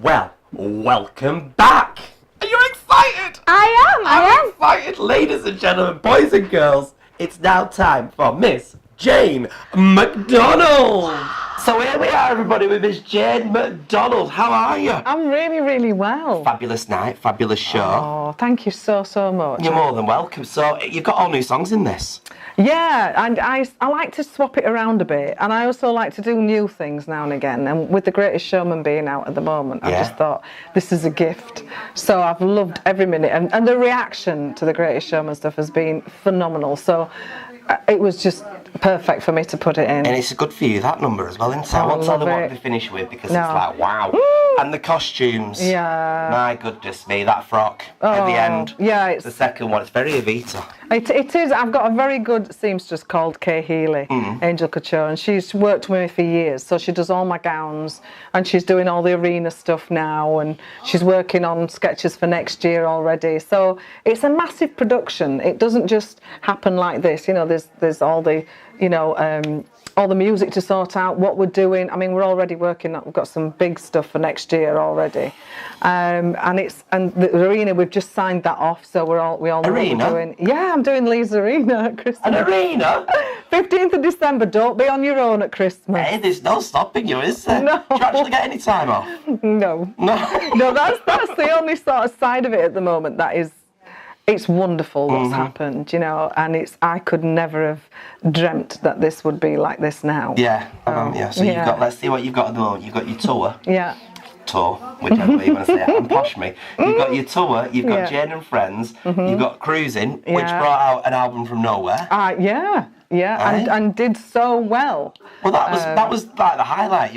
Well, welcome back! Are you excited? I am. Excited, ladies and gentlemen, boys and girls. It's now time for Miss Jane Mcdonald. So here we are, everybody, with Miss Jane Mcdonald. How are you? I'm really, really well. Fabulous night, fabulous show. Oh, thank you so much. You're more than welcome. So you've got all new songs in this. Yeah, and I like to swap it around a bit, and I also like to do new things now and again. And with The Greatest Showman being out at the moment, I just thought this is a gift. So I've loved every minute, and the reaction to The Greatest Showman stuff has been phenomenal. So it was just perfect for me to put it in. And it's good for you, that number as well, isn't it? I won't tell them what they finish with because it's like, wow. And the costumes. Yeah. My goodness me, that frock at the end. Yeah, it's the second one. It's very Evita. It is. I've got a very good seamstress called Kay Healy, Angel Couture, and she's worked with me for years. So she does all my gowns, and she's doing all the arena stuff now, and she's working on sketches for next year already. So it's a massive production. It doesn't just happen like this. You know, there's all the, all the music to sort out, what we're doing. I mean, we're already working. We've got some big stuff for next year already, and the arena, we've just signed that off. So we all know what we're doing. Yeah, I'm doing Lee's Arena at Christmas. An arena? 15th of December. Don't be on your own at Christmas. Hey, there's no stopping you, is there? No. Do you actually get any time off? No. No, that's the only sort of side of it at the moment. That is. It's wonderful what's happened, and I could never have dreamt that this would be like this now. Yeah, So you've got, let's see what you've got at the moment. You've got your tour. Yeah. Tour, whichever way you want to say it. I'm posh me. You've got your tour, you've got Jane and Friends, you've got Cruising, which brought out an album from nowhere. And did so well. Well, that was like the highlight.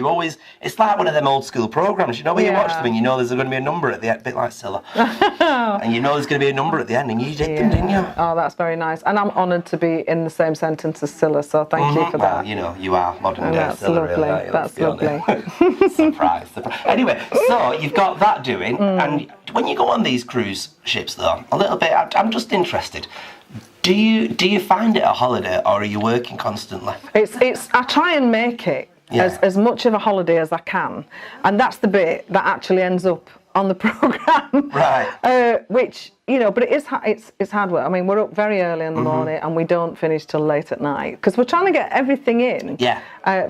It's like one of them old school programs, where you watch them and there's going to be a number at the end, a bit like Scylla. And there's going to be a number at the end, and you did them, didn't you? Oh, that's very nice. And I'm honoured to be in the same sentence as Scylla, so thank you for that. Well, you are modern day that's Scylla, lovely. really. That's lovely. Surprise. Anyway, so you've got that doing, and when you go on these cruise ships, though, a little bit, I'm just interested. Do you find it a holiday, or are you working constantly? I try and make it as much of a holiday as I can, and that's the bit that actually ends up on the programme. Right. Which, but it's hard work. I mean, we're up very early in the morning and we don't finish till late at night because we're trying to get everything in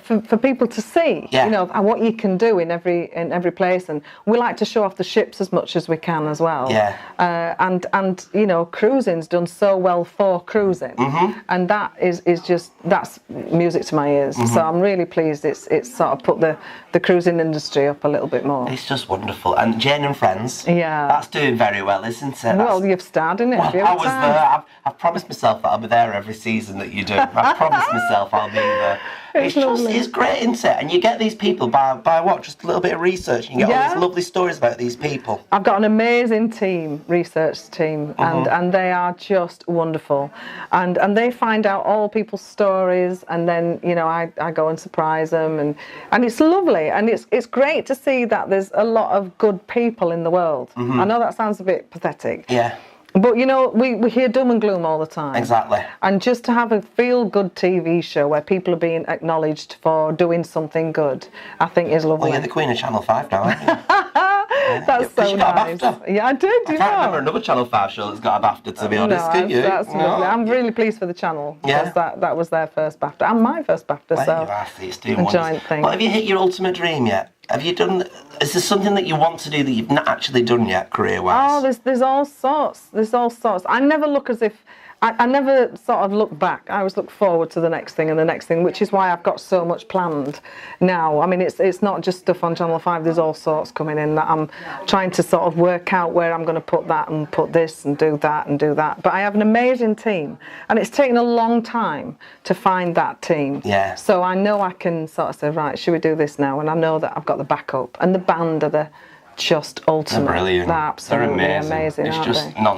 for people to see, what you can do in every place. And we like to show off the ships as much as we can as well. Yeah. And cruising's done so well for cruising. And that that's music to my ears. So I'm really pleased it's sort of put the cruising industry up a little bit more. It's just wonderful. And Jane and Friends, that's doing very well, isn't it? Well, you've starred in it. Well, I was there. I've promised myself that I'll be there every season that you do. I've promised myself I'll be there. It's great, isn't it? And you get these people by what? Just a little bit of research. You get all these lovely stories about these people. I've got an amazing research team, and they are just wonderful. And they find out all people's stories, and then I go and surprise them, and it's lovely, and it's great to see that there's a lot of good people in the world. I know that sounds a bit pathetic. Yeah. But we hear doom and gloom all the time. Exactly. And just to have a feel-good TV show where people are being acknowledged for doing something good, I think is lovely. Well, you're the Queen of Channel 5 now, aren't you? That's so nice. Yeah, I did. I can't remember another Channel 5 show that's got a BAFTA, to be honest. Can you? That's lovely. I'm really pleased for the channel because that was their first BAFTA and my first BAFTA. Well, so you are, it's doing a giant thing. Well, have you hit your ultimate dream yet? Have you done? Is there something that you want to do that you've not actually done yet, career-wise? Oh, there's all sorts. There's all sorts. I never look as if. I never sort of look back. I always look forward to the next thing and the next thing, which is why I've got so much planned now. I mean, it's not just stuff on Channel 5. There's all sorts coming in that I'm trying to sort of work out where I'm going to put that and put this and do that and do that. But I have an amazing team, and it's taken a long time to find that team. Yeah. So I know I can sort of say, right, should we do this now? And I know that I've got the backup, and the band are just ultimate. They're brilliant. They're absolutely amazing. It's aren't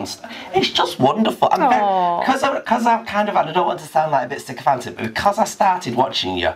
just they? It's just wonderful. Because I kind of, and I don't want to sound like a bit sycophantic, but because I started watching you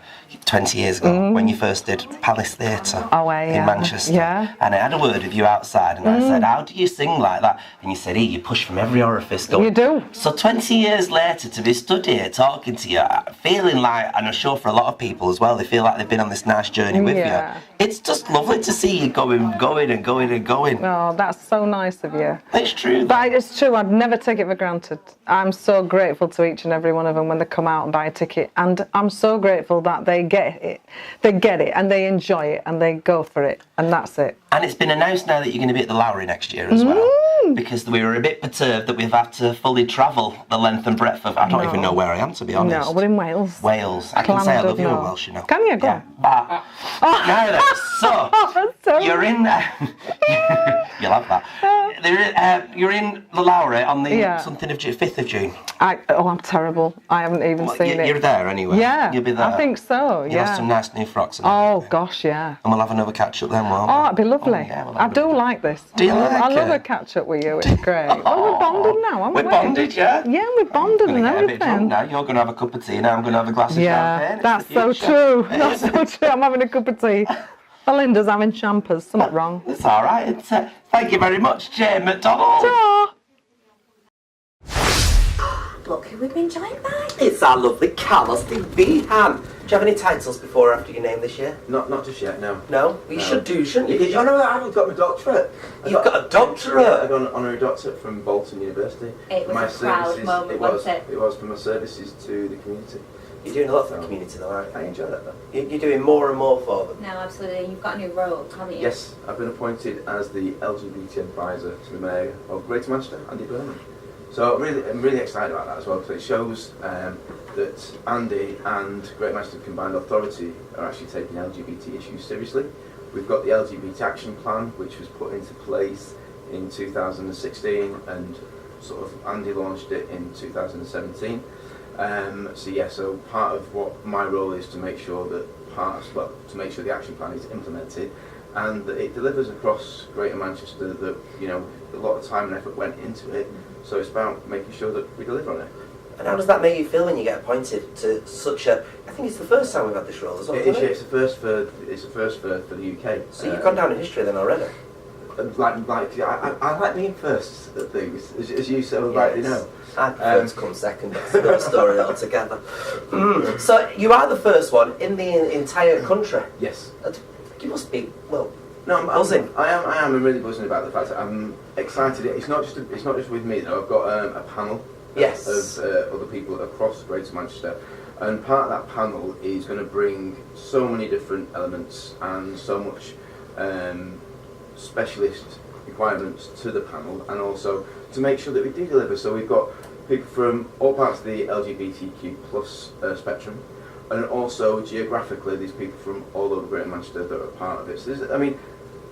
20 years ago when you first did Palace Theatre in Manchester, and I had a word with you outside, and I said, "How do you sing like that?" And you said, "You push from every orifice." Going. You do. So 20 years later, to be stood here talking to you, feeling like, and I'm sure for a lot of people as well, they feel like they've been on this nice journey with you. It's just lovely to see you going going and going and going. Oh, that's so nice of you. It's true. But it's true, I'd never take it for granted. I'm so grateful to each and every one of them when they come out and buy a ticket. And I'm so grateful that they get it. They get it and they enjoy it and they go for it. And that's it. And it's been announced now that you're going to be at the Lowry next year as well. Because we were a bit perturbed that we've had to fully travel the length and breadth of... I don't even know where I am, to be honest. No, we're in Wales. Wales. I can say I love you in Welsh, you know. Can you? Go on. But, now then, so, you're in... you'll have that. You're in the Lowry on the something of 5th of June. I'm terrible. I haven't even seen it. You're there anyway. Yeah, You'll be there. I think so, You'll have some nice new frocks. Oh, gosh, yeah. And we'll have another catch-up then, won't we? Oh, it'd be lovely. I do like this. Do you like it? I love a catch-up with you. It's great. Oh, we're bonded now, aren't we? We're bonded, yeah? Yeah, we're bonded and Get a bit drunk everything. now. You're going to have a cup of tea now. I'm going to have a glass of champagne. It's That's the so future. true. That's so true. I'm having a cup of tea. Belinda's having champers. Something wrong. It's all right. Thank you very much, Jane Mcdonald. Ta. Look who we've been joined by. It's our lovely Carlos de Behan. Do you have any titles before or after your name this year? Not just yet, no. No? Well, you should do, shouldn't you? Oh no, I haven't got my doctorate. You've got a doctorate? Yeah, I got an honorary doctorate from Bolton University. It was a proud moment, wasn't it? It was for my services to the community. You're doing a lot for the community though, aren't you? I enjoy that though. You're doing more and more for them. No, absolutely. You've got a new role, haven't you? Yes, I've been appointed as the LGBT advisor to the Mayor of Greater Manchester, Andy Behan. So I'm really excited about that as well, because it shows that Andy and Greater Manchester Combined Authority are actually taking LGBT issues seriously. We've got the LGBT Action Plan, which was put into place in 2016, and sort of Andy launched it in 2017. So part of what my role is to make sure that to make sure the action plan is implemented and that it delivers across Greater Manchester, that, you know, a lot of time and effort went into it. So it's about making sure that we deliver on it. And how does that make you feel when you get appointed to such a... I think it's the first time we've had this role as well, isn't it? It's a first for the UK. So you've gone down in history then already? I like being first at things, as you so rightly know. I prefer to come second, that's another story altogether. So you are the first one in the entire country? Yes. You must be, well... No, I'm buzzing. I am. I'm really buzzing about the fact that I'm excited. It's not just with me though. I've got a panel of other people across Greater Manchester, and part of that panel is going to bring so many different elements and so much specialist requirements to the panel, and also to make sure that we do deliver. So we've got people from all parts of the LGBTQ plus spectrum. And also geographically, there's people from all over Greater Manchester that are part of it. So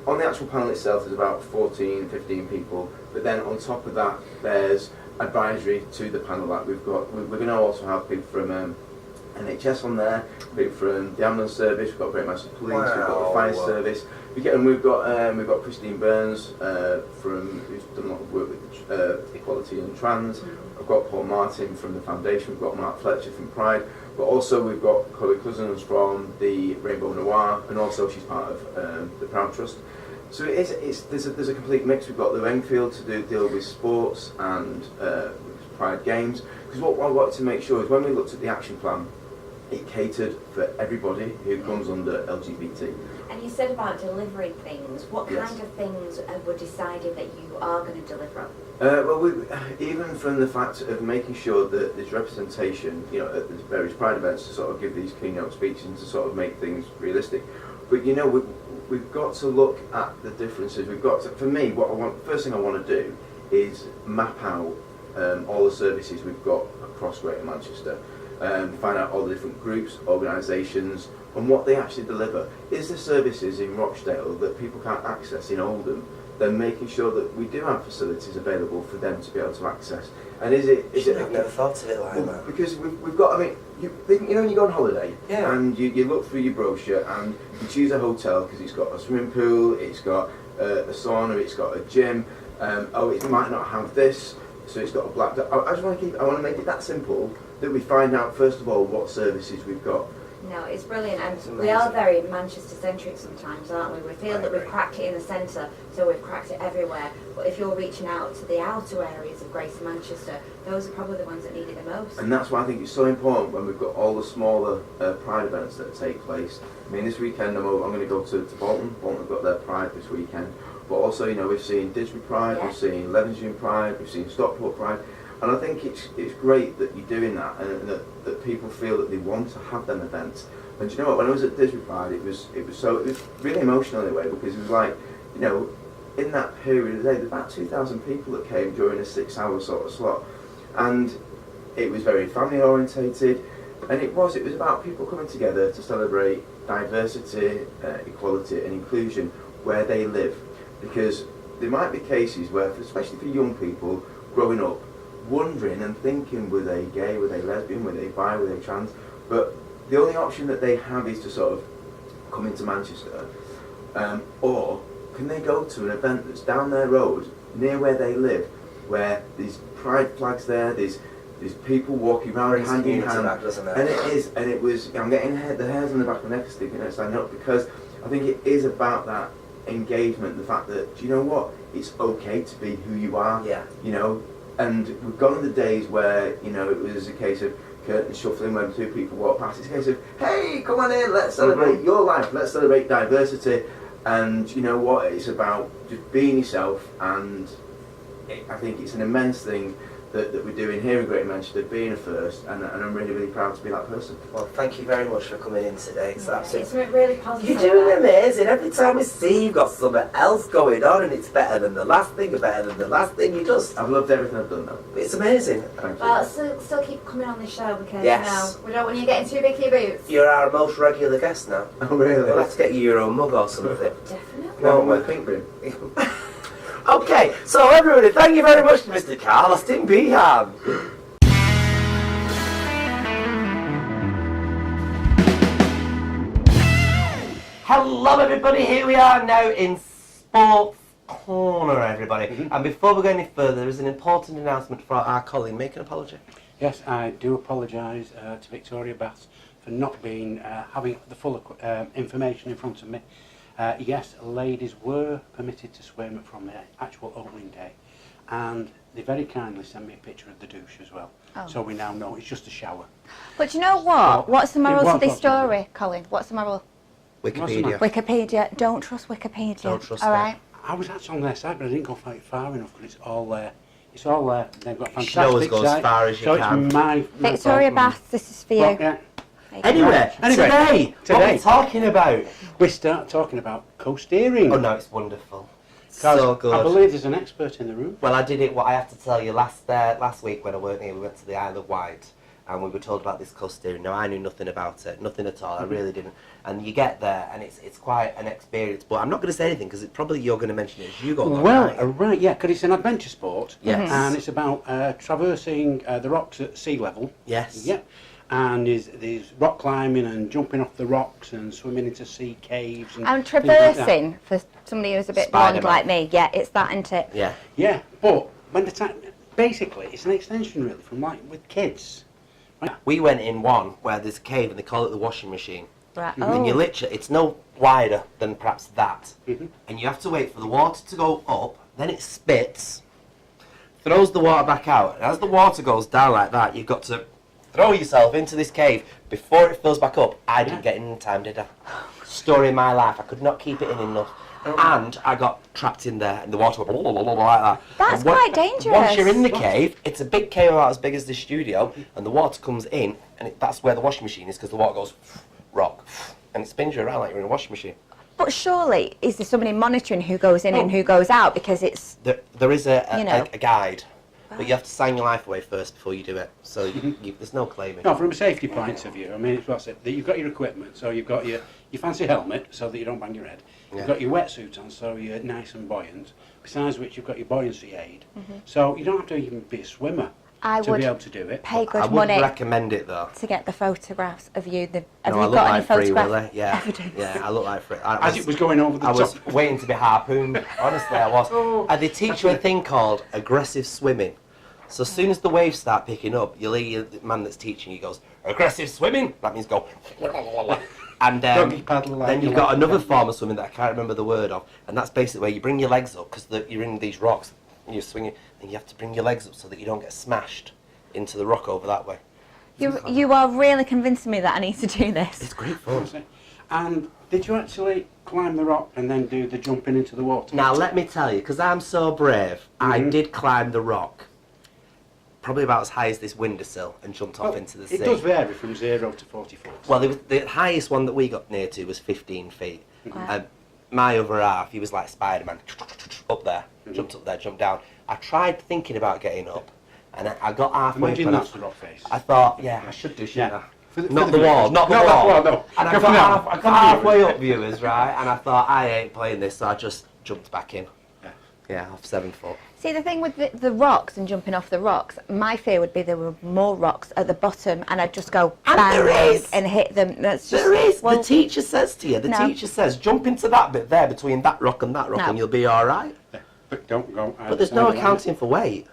on the actual panel itself, there's about 14, 15 people. But then on top of that, there's advisory to the panel that we've got. We're going to also have people from NHS on there, people from the ambulance service. We've got Greater Manchester Police. We've got the fire service. We've got Christine Burns who's done a lot of work with equality and trans. I've got Paul Martin from the Foundation. We've got Mark Fletcher from Pride. But also we've got Chloe Cousins from the Rainbow Noir, and also she's part of the Proud Trust. So there's a complete mix. We've got the Enfield to deal with sports and Pride Games. Because what I wanted to make sure is when we looked at the action plan, it catered for everybody who comes under LGBT. And you said about delivering things. What Yes. kind of things were decided that you are going to deliver on? Even from the fact of making sure that there's representation, you know, at the various Pride events to sort of give these keynote speeches and to sort of make things realistic. But you know, we've got to look at the differences. We've got to, for me, first thing I want to do is map out all the services we've got across Greater Manchester. Find out all the different groups, organisations, and what they actually deliver. Is there services in Rochdale that people can't access in Oldham? Then making sure that we do have facilities available for them to be able to access. And I've never thought of it like that. Because we've got, I mean, you know when you go on holiday, yeah, and you look through your brochure and you choose a hotel because it's got a swimming pool, it's got a sauna, it's got a gym, it might not have this, so it's got a black dog. I want to make it that simple that we find out first of all what services we've got. No, it's brilliant, and we are very Manchester-centric sometimes, aren't we? We feel that we've cracked it in the centre, so we've cracked it everywhere. But if you're reaching out to the outer areas of Greater Manchester, those are probably the ones that need it the most. And that's why I think it's so important when we've got all the smaller Pride events that take place. I mean, this weekend I'm going to go to Bolton. Bolton have got their Pride this weekend. But also, you know, we've seen Didsbury Pride, we've seen Levenshulme Pride, we've seen Stockport Pride. And I think it's great that you're doing that, and that people feel that they want to have them events. And do you know what? When I was at Didsbury Pride, it was really emotional in a way, because it was like, you know, in that period of the day, there's about 2,000 people that came during a 6-hour sort of slot, and it was very family orientated, and it was about people coming together to celebrate diversity, equality, and inclusion where they live, because there might be cases where, especially for young people growing up, wondering and thinking, were they gay, were they lesbian, were they bi, were they trans, but the only option that they have is to sort of come into Manchester, or can they go to an event that's down their road, near where they live, where there's pride flags there, there's people walking around hand in hand, and it was, I'm getting the hairs on the back of my neck sticking out, standing up, because I think it is about that engagement, the fact that, do you know what, it's okay to be who you are, you know. And we've gone to the days where, you know, it was a case of curtain shuffling when two people walk past. It's a case of, hey, come on in, let's celebrate your life, let's celebrate diversity. And you know what, it's about just being yourself, and I think it's an immense thing that we're doing here in Greater Manchester, being a first, and I'm really, really proud to be that person. Well, thank you very much for coming in today. It's absolutely... It's really positive. You're doing amazing. Every time we see you've got something else going on, and it's better than the last thing, you just... I've loved everything I've done though. It's amazing. Thank you. Well, still keep coming on this show, because you know, we don't want you getting too big for your boots. You're our most regular guest now. Oh really? We'll have to get you your own mug or something. Definitely. No, my pink room. Okay, so everybody, thank you very much to Mr. Carlos in Behan. Hello everybody, here we are now in Sports Corner, everybody. And before we go any further, there is an important announcement for our Colin. Make an apology. Yes, I do apologise to Victoria Bass for not being having the full information in front of me. Yes, ladies were permitted to swim from the actual opening day, and they very kindly sent me a picture of the douche as well. So we now know it's just a shower. But you know what? So, what's the moral to this story, Colin? What's the moral? Wikipedia. Wikipedia. Don't trust Wikipedia. Don't trust all that. right? I was actually on their side, but I didn't go far enough, because it's all there. It's all there. They've got fantastic always go as site, far as you so can. It's my Victoria problem. Bass, this is for you. Well, yeah. Anyway, today, what are we talking about? We start talking about co-steering. Oh no, it's wonderful. 'Cause So good. I believe there's an expert in the room. Well, I did it. What I have to tell you, last week when I weren't here, we went to the Isle of Wight, and we were told about this co-steering. Now I knew nothing about it, nothing at all. I really didn't. And you get there, and it's quite an experience. But I'm not going to say anything, because probably you're going to mention it as you go. Well, right, yeah, because it's an adventure sport. Yes. And it's about traversing the rocks at sea level. Yes. Yep. And there's rock climbing and jumping off the rocks and swimming into sea caves. And things like that. traversing, for somebody who's a bit Spider-Man. blonde like me, yeah, it's that, isn't it? Yeah. Yeah, but when the time, basically, it's an extension really from like with kids. Right? We went in one where there's a cave, and they call it the washing machine. Right. And you literally, it's no wider than perhaps that. Mm-hmm. And you have to wait for the water to go up, then it spits, throws the water back out. And as the water goes down like that, you've got to throw yourself into this cave before it fills back up. I didn't get in time, did I? Story of my life. I could not keep it in enough. And I got trapped in there, and the water went like that. That's quite dangerous. Once you're in the cave, it's a big cave about as big as this studio, and the water comes in, and that's where the washing machine is, because the water goes rock, and it spins you around like you're in a washing machine. But surely, is there somebody monitoring who goes in and who goes out? Because it's... There is a You know. guide, but you have to sign your life away first before you do it, so there's no claiming. No, from a safety point of view, I mean, it's what's it, that you've got your equipment, so you've got your fancy helmet so that you don't bang your head. Yeah. You've got your wetsuit on, so you're nice and buoyant. Besides which, you've got your buoyancy aid. So you don't have to even be a swimmer I to would be able to do it. pay I good would money recommend it though. to get the photographs of you. Have No, I you look got any like Free Willy. photographs? Yeah, Evidence? yeah, I look like Free. As it was going over the I top. was waiting to be harpooned. Honestly, I was. And they teach you a thing called aggressive swimming, So as soon as the waves start picking up, you'll hear the man that's teaching you goes, aggressive swimming. That means go. And then you've got another form of swimming that I can't remember the word of, and that's basically where you bring your legs up, because you're in these rocks, and you're swinging, and you have to bring your legs up so that you don't get smashed into the rock over that way. You are really convincing me that I need to do this. It's great fun. And did you actually climb the rock and then do the jumping into the water? Now let me tell you, because I'm so brave, I did climb the rock, probably about as high as this windowsill, and jumped off into the sea. It does vary from 0 to 40 foot. Well, the highest one that we got near to was 15 feet. Wow. My other half, he was like Spider-Man, up there, jumped up there, jumped down. I tried thinking about getting up, and I got halfway. Imagine that's the rock face. I thought, yeah, I should do, shouldn't I? Not the wall. No. And I got halfway up, viewers, right? And I thought, I ain't playing this, so I just jumped back in. Yeah, off 7 foot. See, the thing with the rocks and jumping off the rocks, my fear would be there were more rocks at the bottom and I'd just go bang and hit them. There is. The teacher says to you, teacher says, jump into that bit there between that rock and and you'll be all right. Yeah, but don't go. But there's no accounting for weight.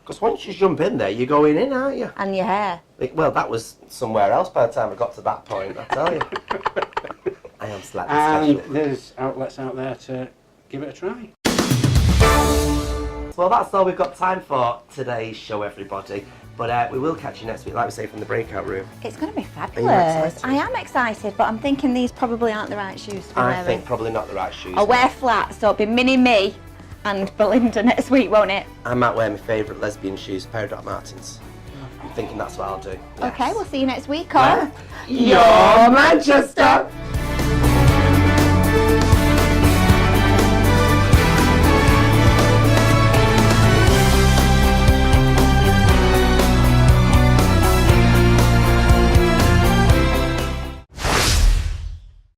Because once you jump in there, you're going in, aren't you? And your hair. Well, that was somewhere else by the time I got to that point, I tell you. I am slightly special. And there's outlets out there to give it a try. Well, that's all we've got time for today's show, everybody. But we will catch you next week, like we say, from the breakout room. It's going to be fabulous. I am excited, but I'm thinking these probably aren't the right shoes to wear. I think probably not the right shoes. I'll wear flats, so it'll be mini me and Belinda next week, won't it? I might wear my favourite lesbian shoes, pair of Doc Martens. I'm thinking that's what I'll do. Yes. Okay, we'll see you next week on Your Manchester!